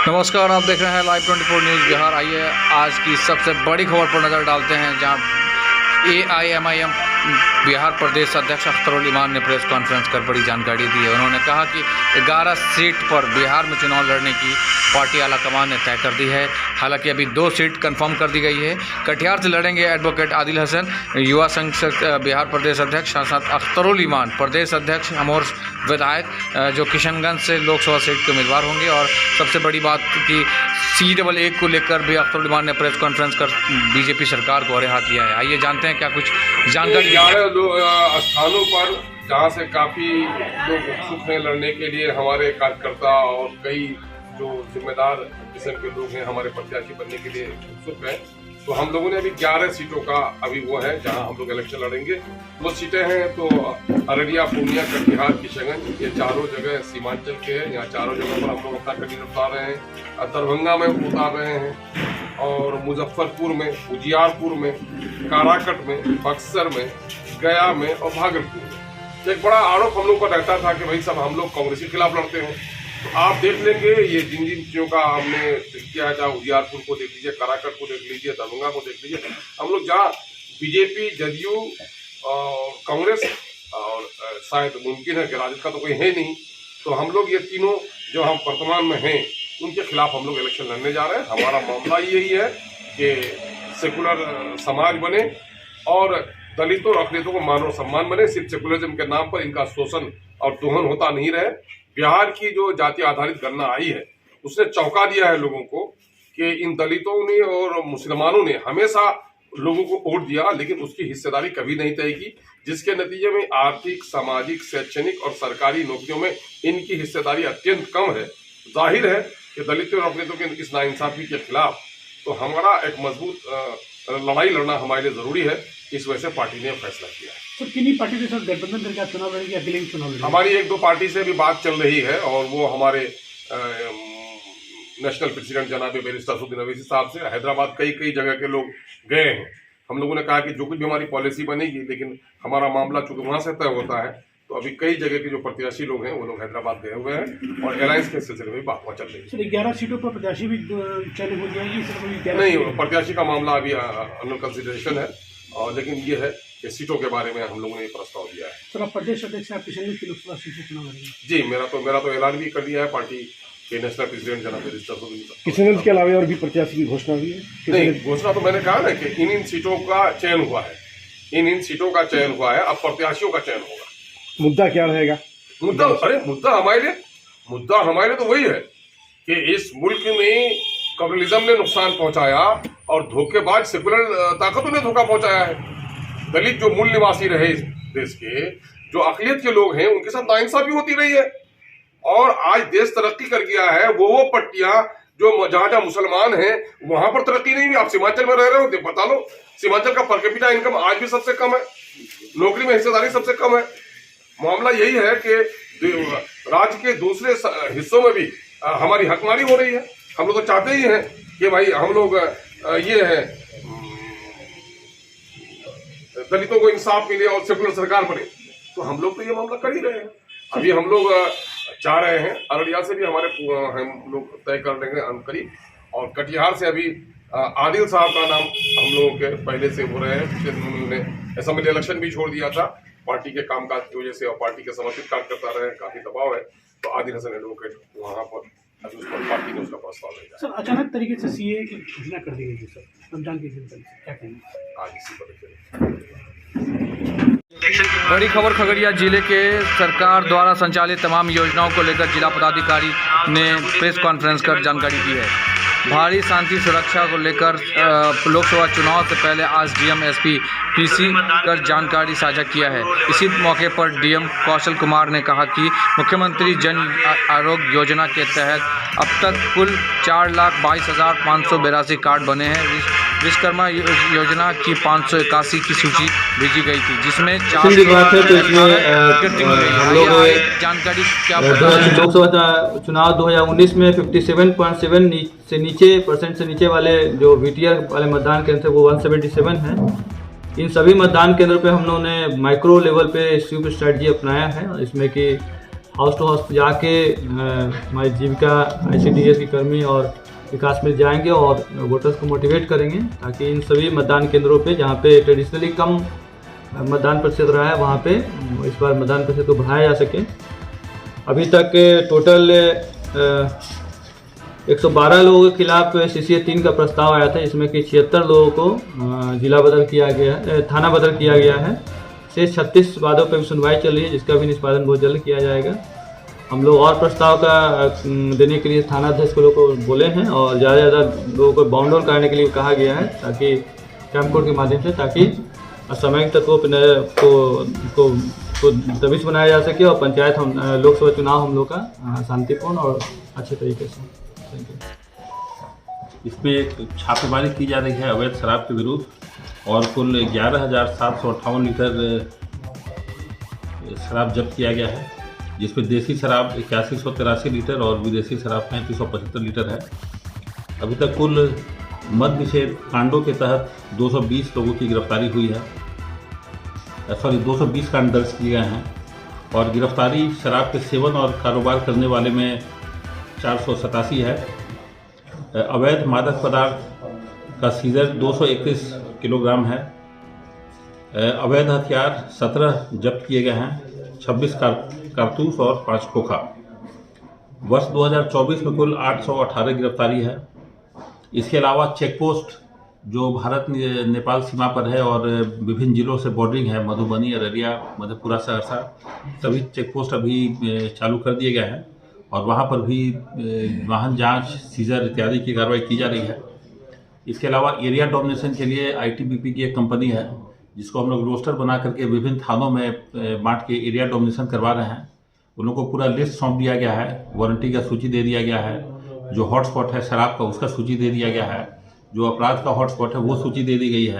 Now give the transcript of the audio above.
नमस्कार, आप देख रहे हैं लाइव 24 न्यूज़ बिहार। आइए आज की सबसे बड़ी खबर पर नज़र डालते हैं, जहां AIMIM बिहार प्रदेश अध्यक्ष अख्तरुल इमान ने प्रेस कॉन्फ्रेंस कर बड़ी जानकारी दी है। उन्होंने कहा कि 11 सीट पर बिहार में चुनाव लड़ने की पार्टी आलाकमान ने तय कर दी है। हालांकि अभी 2 सीट कंफर्म कर दी गई है। कटिहार से लड़ेंगे एडवोकेट आदिल हसन, युवा संघ बिहार प्रदेश अध्यक्ष, साथ अख्तरुल इमान प्रदेश अध्यक्ष, अमोर विधायक जो किशनगंज से लोकसभा सीट के उम्मीदवार होंगे। और सबसे बड़ी बात कि C11 को लेकर भी अख्तरुल इमान ने प्रेस कॉन्फ्रेंस कर बीजेपी सरकार को हाथ दिया है। आइए जानते हैं क्या कुछ जानकारी। 11 स्थानों पर जहां से काफी लोग उत्सुक हैं लड़ने के लिए, हमारे कार्यकर्ता और कई जो जिम्मेदार किस्म के लोग हैं हमारे प्रत्याशी बनने के लिए उत्सुक हैं। तो हम लोगों ने अभी 11 सीटों का अभी वो है जहां हम लोग इलेक्शन लड़ेंगे। वो सीटें हैं तो अररिया, पूर्णिया, कटिहार, किशनगंज, ये चारों जगह सीमांचल के हैं। यहाँ चारों जगह पर हम लोग अपना कैंडिडेट उतार रहे हैं। दरभंगा में उतार रहे हैं और मुजफ्फरपुर में, उजियारपुर में, काराकट में, बक्सर में, गया में और भागलपुर में। एक बड़ा आरोप हम लोग का रहता था कि भाई सब हम लोग कांग्रेस के खिलाफ लड़ते हैं। तो आप देख लेंगे ये जिन जिन चीजों का हमने किया है, चाहे उजियारपुर को देख लीजिए, काराकट को देख लीजिए, दरभंगा को देख लीजिए, हम लोग जहाँ बीजेपी, जदयू और कांग्रेस और शायद मुमकिन है कि राजद का तो कोई है नहीं, तो हम लोग ये तीनों जो हम वर्तमान में हैं उनके खिलाफ हम लोग इलेक्शन लड़ने जा रहे हैं। हमारा मामला यही है कि सेकुलर समाज बने और दलितों और अखिलेतों को मान और सम्मान बने। सिर्फ सेकुलरिज्म के नाम पर इनका शोषण और दोहन होता नहीं रहे। बिहार की जो जाति आधारित गणना आई है उसने चौंका दिया है लोगों को कि इन दलितों ने और मुसलमानों ने हमेशा लोगों को वोट दिया, लेकिन उसकी हिस्सेदारी कभी नहीं तय की, जिसके नतीजे में आर्थिक, सामाजिक, शैक्षणिक और सरकारी नौकरियों में इनकी हिस्सेदारी अत्यंत कम है। जाहिर है कि दलितों और अखिलेतों के इस नाइंसाफी के खिलाफ तो हमारा एक मजबूत लड़ाई लड़ना हमारे लिए जरूरी है। इस वजह से पार्टी ने फैसला किया है। तो किन्हीं पार्टी के साथ गठबंधन करके आप चुनाव लड़ेंगे, अकेले चुनाव लड़ेंगे? हमारी 1-2 पार्टी से भी बात चल रही है और वो हमारे नेशनल प्रेसिडेंट जनाब बैरिस्टर असदुद्दीन अवैसी साहब से हैदराबाद कई जगह के लोग गए हैं। हम लोगों ने कहा कि जो कुछ भी हमारी पॉलिसी बनेगी, लेकिन हमारा मामला चूंकि वहां से तय होता है, तो अभी कई जगह के जो प्रत्याशी लोग हैं वो लोग हैदराबाद गए हुए हैं और अलायंस के सिलसिले में बात चल रही है। सर, 11 सीटों पर प्रत्याशी भी चयन हो जाएगी? नहीं, प्रत्याशी का मामला अभी अंडर कंसिडरेशन है, और लेकिन ये है कि सीटों के बारे में हम लोगों ने प्रस्ताव दिया है। सर, आप प्रदेश अध्यक्ष आप किशनगंज की लोकसभा सीट से चुनाव लड़ेंगे? जी, मेरा तो ऐलान भी कर दिया है पार्टी के नेशनल प्रेसिडेंट जनाब बैरिस्टर असदुद्दीन। किशनगंज के अलावा और भी प्रत्याशी की घोषणा हुई है? नहीं, घोषणा तो मैंने कहा ना कि इन सीटों का चयन हुआ है, इन सीटों का चयन हुआ है। अब प्रत्याशियों का चयन होगा। मुद्दा क्या रहेगा? मुद्दा हमारे लिए तो वही है कि इस मुल्क में कम्युनिज्म ने नुकसान पहुंचाया और धोखेबाज सेकुलर ताकतों ने धोखा पहुंचाया है। दलित जो मूल निवासी रहे इस देश के, जो अकलियत के लोग हैं, उनके साथ नाइंसाफी होती रही है। और आज देश तरक्की कर गया है। वो पट्टियां जो जहां मुसलमान हैं वहां पर तरक्की नहीं हुई। आप सीमांचल में रह रहे हो, बता लो, सीमांचल का पर कैपिटा इनकम आज भी सबसे कम है, नौकरी में हिस्सेदारी सबसे कम है। मामला यही है कि राज्य के दूसरे हिस्सों में भी हमारी हकमारी हो रही है। हम लोग तो चाहते ही हैं कि भाई हम लोग ये है दलितों को इंसाफ मिले और सेकुलर सरकार बने, तो हम लोग तो ये मामला कर ही रहे हैं। अभी हम लोग चाह रहे हैं, अररिया से भी हम लोग तय कर लेंगे करीब, और कटिहार से अभी आदिल साहब का नाम हम लोगों के पहले से हो रहे हैं। उन्होंने असेंबली इलेक्शन भी छोड़ दिया था पार्टी के कामकाज की वजह से, और पार्टी के समर्थित कार्यकर्ता रहे, काफी दबाव है, तो आदिल हसन एडवोकेट वहाँ पर अभी उस पर पार्टी ने उसका प्रस्ताव भेजा। सर, अचानक तरीके से CAA की घोषणा कर दी गई थी सर, रमजान के दिन क्या कहेंगे? आज इसी पर बड़ी खबर खगड़िया जिले के सरकार द्वारा संचालित तमाम योजनाओं को लेकर जिला पदाधिकारी ने प्रेस कॉन्फ्रेंस कर जानकारी दी है। भारी शांति सुरक्षा को लेकर लोकसभा चुनाव से पहले आज DM SP PC कर जानकारी साझा किया है। इसी मौके पर DM कौशल कुमार ने कहा कि मुख्यमंत्री जन आरोग्य योजना के तहत अब तक कुल 4,22,582 कार्ड बने हैं। विश्वकर्मा योजना की 581 की सूची भेजी गई थी, जिसमें जानकारी क्या लोकसभा चुनाव 2019 में 57.7 से नीचे वाले जो VTR वाले मतदान केंद्र थे वो 177 हैं। इन सभी मतदान केंद्र पे हम लोगों ने माइक्रो लेवल पे स्वीप स्ट्रेटजी अपनाया है, इसमें कि हाउस टू हाउस जाके हमारी जीविका ICDS के कर्मी और विकास में जाएंगे और वोटर्स को मोटिवेट करेंगे ताकि इन सभी मतदान केंद्रों पे जहाँ पे ट्रेडिशनली कम मतदान प्रतिशत रहा है वहाँ पे इस बार मतदान प्रतिशत को बढ़ाया जा सके। अभी तक टोटल 112 लोगों के खिलाफ CCA 3 का प्रस्ताव आया था, इसमें कि 76 लोगों को जिला बदल किया गया है, थाना बदल किया गया है। शेष 36 वादों पर भी सुनवाई चल रही है जिसका भी निष्पादन बहुत जल्द किया जाएगा। हम लोग और प्रस्ताव का देने के लिए थानाध्यक्ष को लोगों को बोले हैं और ज़्यादा से ज़्यादा लोगों को बाउंड डाउन कराने के लिए कहा गया है ताकि कैंप कोड के माध्यम से ताकि असामयिक तत्वों को दबिश बनाया जा सके और पंचायत लोकसभा चुनाव हम लोग का शांतिपूर्ण और अच्छे तरीके से। Thank you. इसमें छापेमारी की जा रही है अवैध शराब के विरुद्ध और कुल 11,758 लीटर शराब जब्त किया गया है, जिसमें देसी शराब 8183 लीटर और विदेशी शराब 3575 लीटर है। अभी तक कुल मद्य निषेध कांडों के तहत 220 लोगों की गिरफ्तारी हुई है, 220 कांड दर्ज किए गए हैं और गिरफ्तारी शराब के सेवन और कारोबार करने वाले में 487 है। अवैध मादक पदार्थ का सीजर 231 किलोग्राम है। अवैध हथियार 17 जब्त किए गए हैं, 26 कारतूस और 5 खोखा। वर्ष 2024 में कुल 818 गिरफ्तारी है। इसके अलावा चेक पोस्ट जो भारत नेपाल सीमा पर है और विभिन्न जिलों से बॉर्डरिंग है, मधुबनी, अररिया, मधेपुरा, सहरसा, सभी चेक पोस्ट अभी चालू कर दिए गए हैं और वहाँ पर भी वाहन जांच, सीजर इत्यादि की कार्रवाई की जा रही है। इसके अलावा एरिया डोमिनेशन के लिए ITBP की एक कंपनी है जिसको हम लोग रोस्टर बना करके विभिन्न थानों में बांट के एरिया डोमिनेशन करवा रहे हैं। उन लोगों को पूरा लिस्ट सौंप दिया गया है, वारंटी का सूची दे दिया गया है, जो हॉटस्पॉट है शराब का उसका सूची दे दिया गया है, जो अपराध का हॉटस्पॉट है वो सूची दे दी गई है।